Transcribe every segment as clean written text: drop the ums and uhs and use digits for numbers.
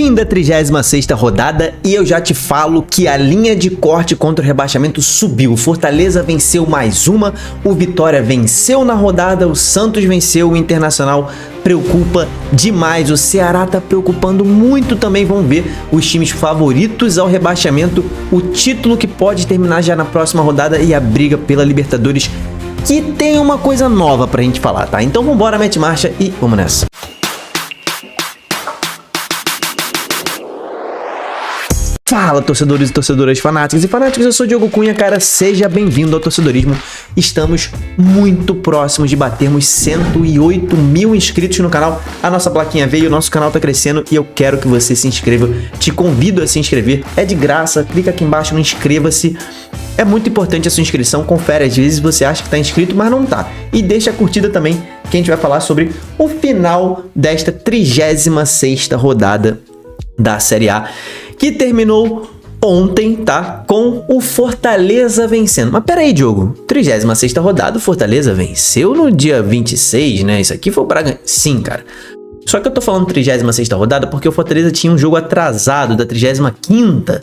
Fim da 36ª rodada e eu já te falo que a linha de corte contra o rebaixamento subiu. O Fortaleza venceu mais uma, o Vitória venceu na rodada, o Santos venceu, o Internacional preocupa demais, o Ceará tá preocupando muito também. Vamos ver os times favoritos ao rebaixamento, o título que pode terminar já na próxima rodada e a briga pela Libertadores, que tem uma coisa nova pra gente falar, tá? Então vambora, mete marcha e vamos nessa. Fala, torcedores e torcedoras fanáticos e fanáticos, eu sou o Diogo Cunha, cara, seja bem-vindo ao Torcedorismo. Estamos muito próximos de batermos 108 mil inscritos no canal, a nossa plaquinha veio, o nosso canal tá crescendo e eu quero que você se inscreva, te convido a se inscrever, é de graça, clica aqui embaixo no inscreva-se, é muito importante a sua inscrição, confere, às vezes você acha que tá inscrito, mas não tá, e deixa a curtida também, que a gente vai falar sobre o final desta 36ª rodada da Série A, que terminou ontem, tá? Com o Fortaleza vencendo. Mas pera aí, Diogo. 36ª rodada, o Fortaleza venceu no dia 26, né? Isso aqui foi o Braga. Sim, cara. Só que eu tô falando 36ª rodada porque o Fortaleza tinha um jogo atrasado da 35ª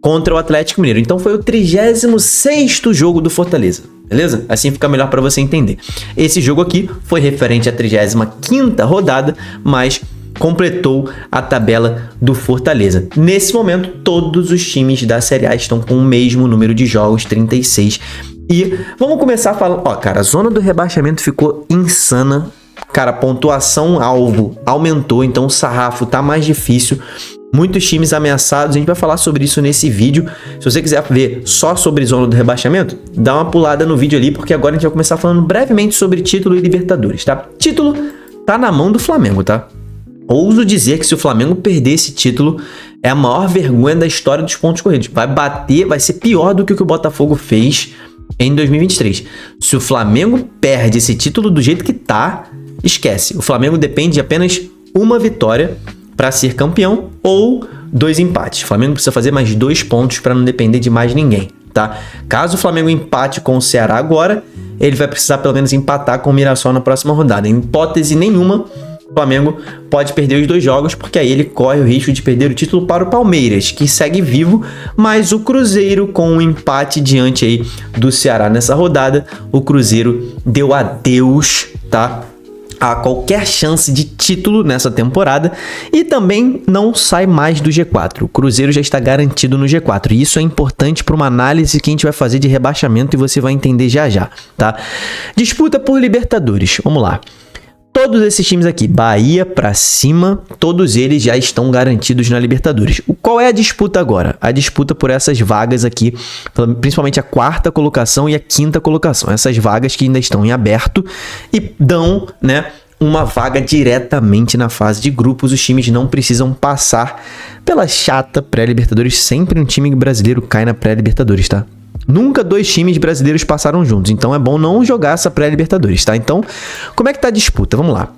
contra o Atlético Mineiro. Então foi o 36º jogo do Fortaleza. Beleza? Assim fica melhor para você entender. Esse jogo aqui foi referente à 35ª rodada, mas completou a tabela do Fortaleza. Nesse momento, todos os times da Série A estão com o mesmo número de jogos, 36. E vamos começar falando... Ó, cara, a zona do rebaixamento ficou insana. Cara, a pontuação alvo aumentou, então o sarrafo tá mais difícil. Muitos times ameaçados, a gente vai falar sobre isso nesse vídeo. Se você quiser ver só sobre zona do rebaixamento, dá uma pulada no vídeo ali, porque agora a gente vai começar falando brevemente sobre título e Libertadores, tá? Título tá na mão do Flamengo, tá? Ouso dizer que se o Flamengo perder esse título, é a maior vergonha da história dos pontos corridos. Vai ser pior do que o que o Botafogo fez em 2023. Se o Flamengo perde esse título do jeito que tá, esquece. O Flamengo depende de apenas uma vitória para ser campeão ou 2 empates. O Flamengo precisa fazer mais 2 pontos para não depender de mais ninguém, tá? Caso o Flamengo empate com o Ceará agora, ele vai precisar pelo menos empatar com o Mirassol na próxima rodada. Em hipótese nenhuma, o Flamengo pode perder os 2 jogos, porque aí ele corre o risco de perder o título para o Palmeiras, que segue vivo, mas o Cruzeiro, com um empate diante aí do Ceará nessa rodada, o Cruzeiro deu adeus, tá? A qualquer chance de título nessa temporada e também não sai mais do G4. O Cruzeiro já está garantido no G4 e isso é importante para uma análise que a gente vai fazer de rebaixamento e você vai entender já já, tá? Disputa por Libertadores, vamos lá. Todos esses times aqui, Bahia pra cima, todos eles já estão garantidos na Libertadores. Qual é a disputa agora? A disputa por essas vagas aqui, principalmente a 4ª colocação e a 5ª colocação. Essas vagas que ainda estão em aberto e dão, né, uma vaga diretamente na fase de grupos. Os times não precisam passar pela chata pré-Libertadores. Sempre um time brasileiro cai na pré-Libertadores, tá? Nunca 2 times brasileiros passaram juntos, então é bom não jogar essa pré-Libertadores, tá? Então, como é que tá a disputa? Vamos lá.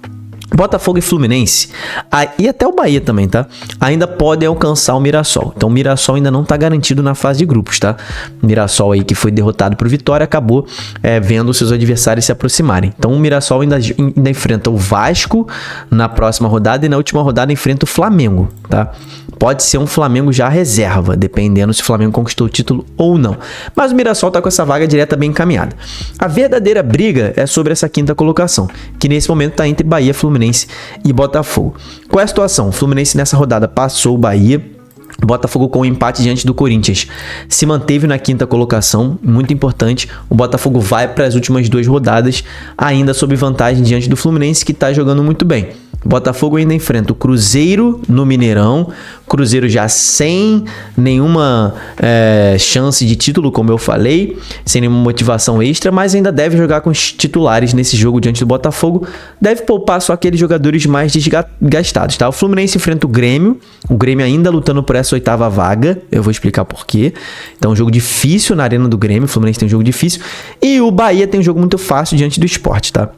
Botafogo e Fluminense, e até o Bahia também, tá? Ainda podem alcançar o Mirassol. Então o Mirassol ainda não tá garantido na fase de grupos, tá? O Mirassol aí que foi derrotado por Vitória acabou vendo seus adversários se aproximarem. Então o Mirassol ainda enfrenta o Vasco na próxima rodada e na última rodada enfrenta o Flamengo, tá? Pode ser um Flamengo já reserva, dependendo se o Flamengo conquistou o título ou não. Mas o Mirassol tá com essa vaga direta bem encaminhada. A verdadeira briga é sobre essa 5ª colocação, que nesse momento tá entre Bahia, Fluminense e Botafogo. Qual é a situação? O Fluminense nessa rodada passou o Bahia. O Botafogo com um empate diante do Corinthians se manteve na 5ª colocação, muito importante. O Botafogo vai para as últimas 2 rodadas ainda sob vantagem diante do Fluminense, que está jogando muito bem. O Botafogo ainda enfrenta o Cruzeiro no Mineirão. Cruzeiro já sem nenhuma chance de título, como eu falei, sem nenhuma motivação extra, mas ainda deve jogar com os titulares nesse jogo diante do Botafogo. Deve poupar só aqueles jogadores mais desgastados, tá? O Fluminense enfrenta o Grêmio ainda lutando por essa 8ª vaga, eu vou explicar por quê. Então um jogo difícil na arena do Grêmio, o Fluminense tem um jogo difícil, e o Bahia tem um jogo muito fácil diante do Sport, tá?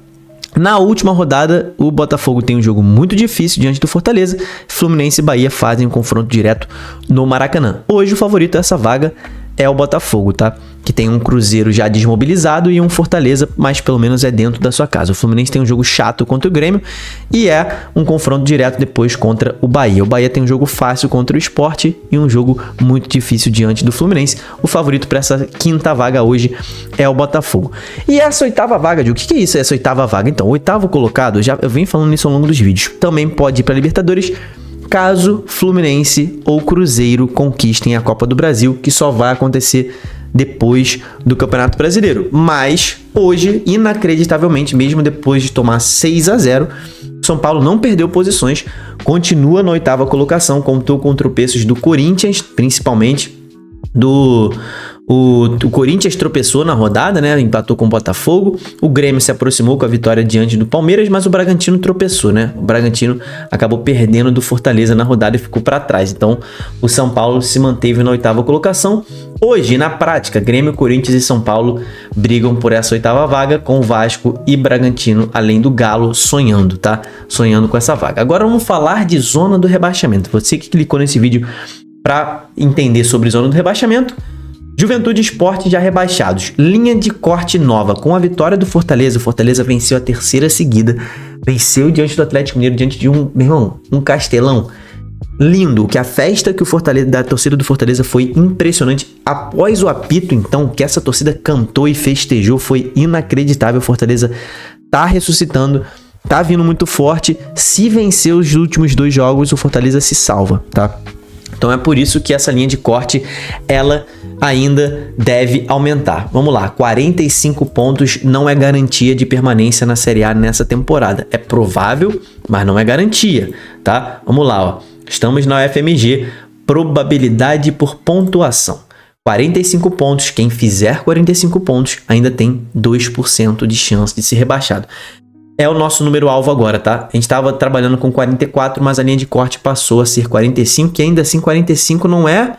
Na última rodada, o Botafogo tem um jogo muito difícil diante do Fortaleza. Fluminense e Bahia fazem um confronto direto no Maracanã. Hoje o favorito dessa vaga é o Botafogo, tá? que tem um Cruzeiro já desmobilizado e um Fortaleza, mas pelo menos é dentro da sua casa. O Fluminense tem um jogo chato contra o Grêmio e é um confronto direto depois contra o Bahia. O Bahia tem um jogo fácil contra o Sport e um jogo muito difícil diante do Fluminense. O favorito para essa quinta vaga hoje é o Botafogo. E essa oitava vaga, Diogo, o que é isso, essa oitava vaga? Então, o oitavo colocado, eu venho falando isso ao longo dos vídeos, também pode ir para Libertadores, caso Fluminense ou Cruzeiro conquistem a Copa do Brasil, que só vai acontecer depois do Campeonato Brasileiro. Mas hoje, inacreditavelmente, mesmo depois de tomar 6-0, São Paulo não perdeu posições, continua na oitava colocação, contou com tropeços do Corinthians, principalmente o Corinthians tropeçou na rodada, né? Empatou com o Botafogo. O Grêmio se aproximou com a vitória diante do Palmeiras, mas o Bragantino tropeçou, né? O Bragantino acabou perdendo do Fortaleza na rodada e ficou para trás. Então, o São Paulo se manteve na oitava colocação. Hoje, na prática, Grêmio, Corinthians e São Paulo brigam por essa oitava vaga, com o Vasco e Bragantino, além do Galo, sonhando, tá? Sonhando com essa vaga. Agora vamos falar de zona do rebaixamento. Você que clicou nesse vídeo para entender sobre zona do rebaixamento, Juventude e Sport já rebaixados. Linha de corte nova. Com a vitória do Fortaleza, o Fortaleza venceu a terceira seguida. Venceu diante do Atlético Mineiro, diante de um Castelão lindo. Que a festa que da torcida do Fortaleza foi impressionante. Após o apito, então, que essa torcida cantou e festejou, foi inacreditável. O Fortaleza tá ressuscitando, tá vindo muito forte. Se vencer os últimos 2 jogos, o Fortaleza se salva, tá? Então é por isso que essa linha de corte, ela ainda deve aumentar. Vamos lá, 45 pontos não é garantia de permanência na Série A nessa temporada. É provável, mas não é garantia, tá? Vamos lá, ó. Estamos na UFMG, probabilidade por pontuação. 45 pontos, quem fizer 45 pontos ainda tem 2% de chance de ser rebaixado. É o nosso número alvo agora, tá? A gente estava trabalhando com 44, mas a linha de corte passou a ser 45, que ainda assim 45 não é,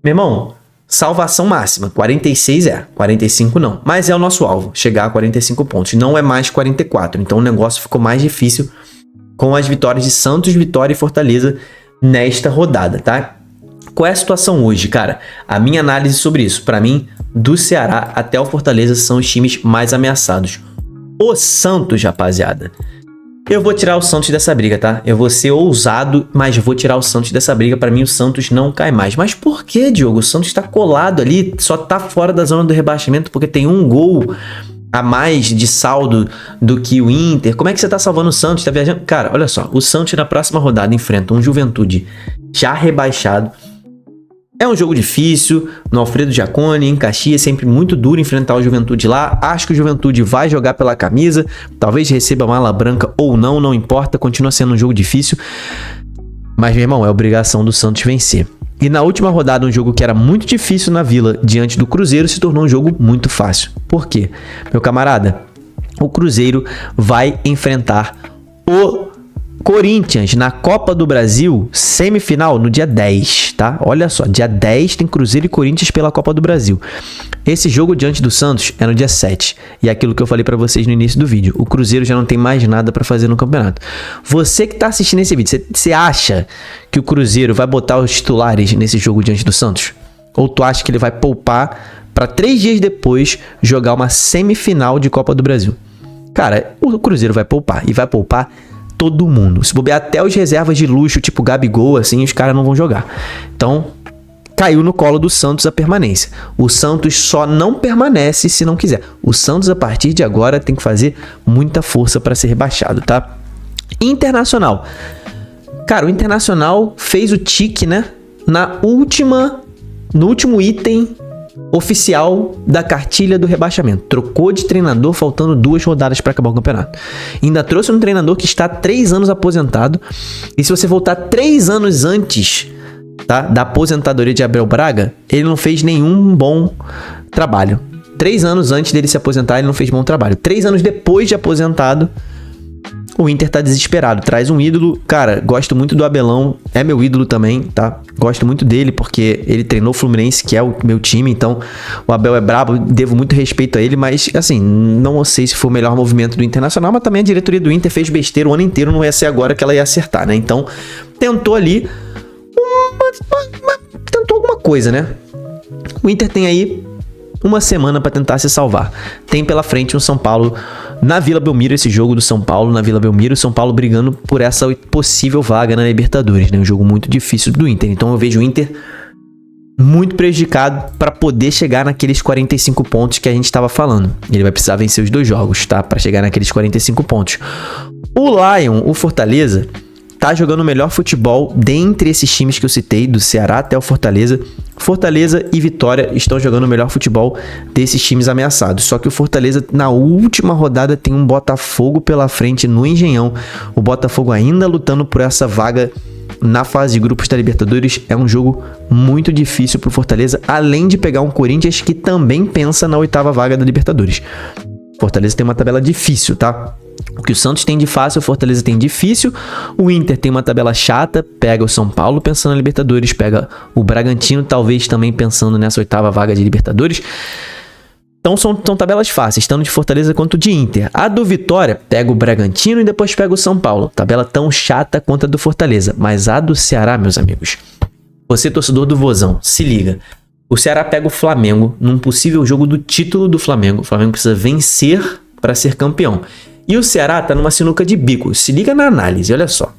meu irmão, salvação máxima. 46 é, 45 não. Mas é o nosso alvo, chegar a 45 pontos. Não é mais 44, então o negócio ficou mais difícil com as vitórias de Santos, Vitória e Fortaleza nesta rodada, tá? Qual é a situação hoje, cara? A minha análise sobre isso, para mim, do Ceará até o Fortaleza são os times mais ameaçados. O Santos, rapaziada, eu vou tirar o Santos dessa briga, tá? Eu vou ser ousado, mas vou tirar o Santos dessa briga. Pra mim, o Santos não cai mais. Mas por que, Diogo? O Santos tá colado ali, só tá fora da zona do rebaixamento porque tem um gol a mais de saldo do que o Inter. Como é que você tá salvando o Santos? Tá viajando? Cara, olha só, o Santos na próxima rodada enfrenta um Juventude já rebaixado. É um jogo difícil, no Alfredo Jaconi, em Caxias, sempre muito duro enfrentar o Juventude lá. Acho que o Juventude vai jogar pela camisa, talvez receba mala branca ou não, não importa, continua sendo um jogo difícil. Mas, meu irmão, é obrigação do Santos vencer. E na última rodada, um jogo que era muito difícil na Vila, diante do Cruzeiro, se tornou um jogo muito fácil. Por quê? Meu camarada, o Cruzeiro vai enfrentar o Corinthians na Copa do Brasil, semifinal, no dia 10, tá? Olha só, dia 10 tem Cruzeiro e Corinthians pela Copa do Brasil. Esse jogo diante do Santos é no dia 7. E é aquilo que eu falei pra vocês no início do vídeo. O Cruzeiro já não tem mais nada pra fazer no campeonato. Você que tá assistindo esse vídeo, você acha que o Cruzeiro vai botar os titulares nesse jogo diante do Santos? Ou tu acha que ele vai poupar pra 3 dias depois jogar uma semifinal de Copa do Brasil? Cara, o Cruzeiro vai poupar. E vai poupar todo mundo. Se bobear até os reservas de luxo, tipo Gabigol, assim, os caras não vão jogar. Então, caiu no colo do Santos a permanência. O Santos só não permanece se não quiser. O Santos, a partir de agora, tem que fazer muita força para ser rebaixado, tá? Internacional. Cara, o Internacional fez o tique, né? No último item oficial da cartilha do rebaixamento. Trocou de treinador faltando 2 rodadas para acabar o campeonato. Ainda trouxe um treinador que está há 3 anos aposentado. E se você voltar 3 anos antes, tá, da aposentadoria de Abel Braga, ele não fez nenhum bom trabalho. 3 anos antes dele se aposentar, ele não fez bom trabalho. 3 anos depois de aposentado, o Inter tá desesperado. Traz um ídolo. Cara, gosto muito do Abelão. É meu ídolo também, tá? Gosto muito dele porque ele treinou o Fluminense, que é o meu time. Então, o Abel é brabo. Devo muito respeito a ele. Mas, assim, não sei se foi o melhor movimento do Internacional. Mas também a diretoria do Inter fez besteira o ano inteiro. Não ia ser agora que ela ia acertar, né? Então, tentou ali tentou alguma coisa, né? O Inter tem aí uma semana para tentar se salvar. Tem pela frente um São Paulo na Vila Belmiro, esse jogo do São Paulo na Vila Belmiro, São Paulo brigando por essa possível vaga na Libertadores, né? Um jogo muito difícil do Inter. Então eu vejo o Inter muito prejudicado para poder chegar naqueles 45 pontos que a gente estava falando. Ele vai precisar vencer os 2 jogos, tá? Para chegar naqueles 45 pontos. O Lion, o Fortaleza, tá jogando o melhor futebol dentre esses times que eu citei, do Ceará até o Fortaleza. Fortaleza e Vitória estão jogando o melhor futebol desses times ameaçados. Só que o Fortaleza, na última rodada, tem um Botafogo pela frente no Engenhão. O Botafogo ainda lutando por essa vaga na fase de grupos da Libertadores. É um jogo muito difícil pro Fortaleza, além de pegar um Corinthians que também pensa na 8ª vaga da Libertadores. Fortaleza tem uma tabela difícil, tá? O que o Santos tem de fácil, o Fortaleza tem difícil. O Inter tem uma tabela chata, pega o São Paulo pensando na Libertadores, pega o Bragantino talvez também pensando nessa 8ª vaga de Libertadores. Então são tabelas fáceis, tanto de Fortaleza quanto de Inter. A do Vitória pega o Bragantino e depois pega o São Paulo. Tabela tão chata quanto a do Fortaleza. Mas a do Ceará, meus amigos, você torcedor do Vozão, se liga. O Ceará pega o Flamengo num possível jogo do título do Flamengo. O Flamengo precisa vencer para ser campeão. E o Ceará tá numa sinuca de bico. Se liga na análise, olha só.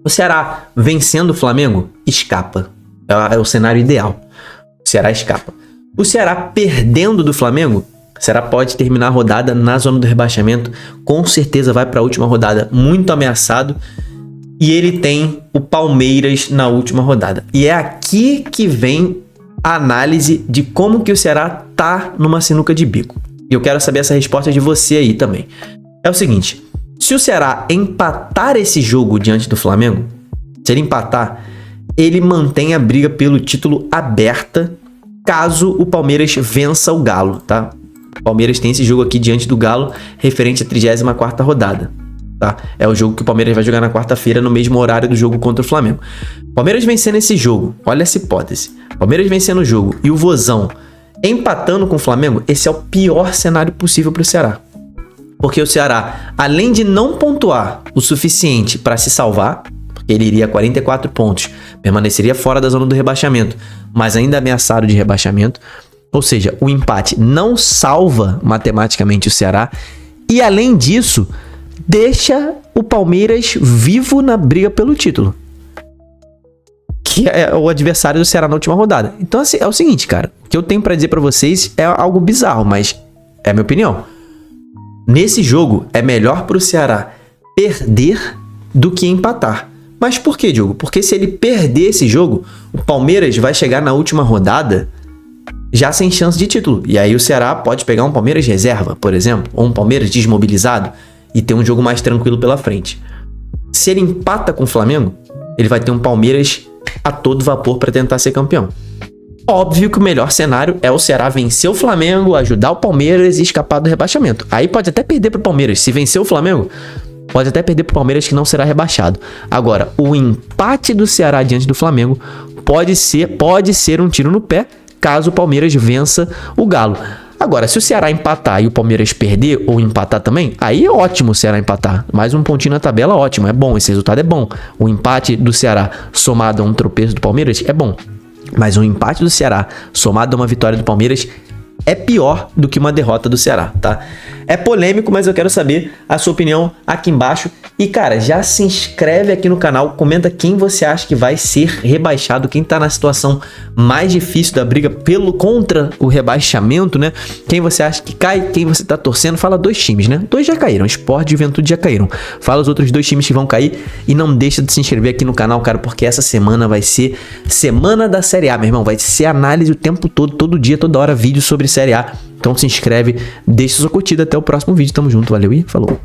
O Ceará vencendo o Flamengo, escapa. É o cenário ideal. O Ceará escapa. O Ceará perdendo do Flamengo, o Ceará pode terminar a rodada na zona do rebaixamento. Com certeza vai para a última rodada muito ameaçado. E ele tem o Palmeiras na última rodada. E é aqui que vem a análise de como que o Ceará tá numa sinuca de bico. E eu quero saber essa resposta de você aí também. É o seguinte, se o Ceará empatar esse jogo diante do Flamengo, se ele empatar, ele mantém a briga pelo título aberta caso o Palmeiras vença o Galo, tá? O Palmeiras tem esse jogo aqui diante do Galo, referente à 34ª rodada, tá? É o jogo que o Palmeiras vai jogar na quarta-feira, no mesmo horário do jogo contra o Flamengo. Palmeiras vencendo esse jogo, olha essa hipótese. Palmeiras vencendo o jogo e o Vozão empatando com o Flamengo, esse é o pior cenário possível para o Ceará. Porque o Ceará, além de não pontuar o suficiente para se salvar, porque ele iria a 44 pontos, permaneceria fora da zona do rebaixamento, mas ainda ameaçado de rebaixamento, ou seja, o empate não salva matematicamente o Ceará, e além disso, deixa o Palmeiras vivo na briga pelo título, que é o adversário do Ceará na última rodada. Então assim, é o seguinte, cara, o que eu tenho para dizer para vocês é algo bizarro, mas é a minha opinião. Nesse jogo, é melhor para o Ceará perder do que empatar. Mas por que, Diogo? Porque se ele perder esse jogo, o Palmeiras vai chegar na última rodada já sem chance de título. E aí o Ceará pode pegar um Palmeiras reserva, por exemplo, ou um Palmeiras desmobilizado e ter um jogo mais tranquilo pela frente. Se ele empata com o Flamengo, ele vai ter um Palmeiras a todo vapor para tentar ser campeão. Óbvio que o melhor cenário é o Ceará vencer o Flamengo, ajudar o Palmeiras e escapar do rebaixamento. Aí pode até perder pro Palmeiras. Se vencer o Flamengo, pode até perder pro Palmeiras, que não será rebaixado. Agora, o empate do Ceará diante do Flamengo pode ser um tiro no pé, caso o Palmeiras vença o Galo. Agora, se o Ceará empatar e o Palmeiras perder ou empatar também, aí é ótimo o Ceará empatar. Mais um pontinho na tabela, ótimo, é bom, esse resultado é bom. O empate do Ceará somado a um tropeço do Palmeiras é bom. Mas um empate do Ceará somado a uma vitória do Palmeiras é pior do que uma derrota do Ceará, tá? É polêmico, mas eu quero saber a sua opinião aqui embaixo. E, cara, já se inscreve aqui no canal, comenta quem você acha que vai ser rebaixado, quem tá na situação mais difícil da briga contra o rebaixamento, né? Quem você acha que cai, quem você tá torcendo. Fala 2 times, né? 2 já caíram, Sport e Juventude já caíram. Fala os outros 2 times que vão cair e não deixa de se inscrever aqui no canal, cara, porque essa semana vai ser semana da Série A, meu irmão. Vai ser análise o tempo todo, todo dia, toda hora, vídeo sobre Série A. Então se inscreve, deixa sua curtida, até o próximo vídeo. Tamo junto, valeu e falou!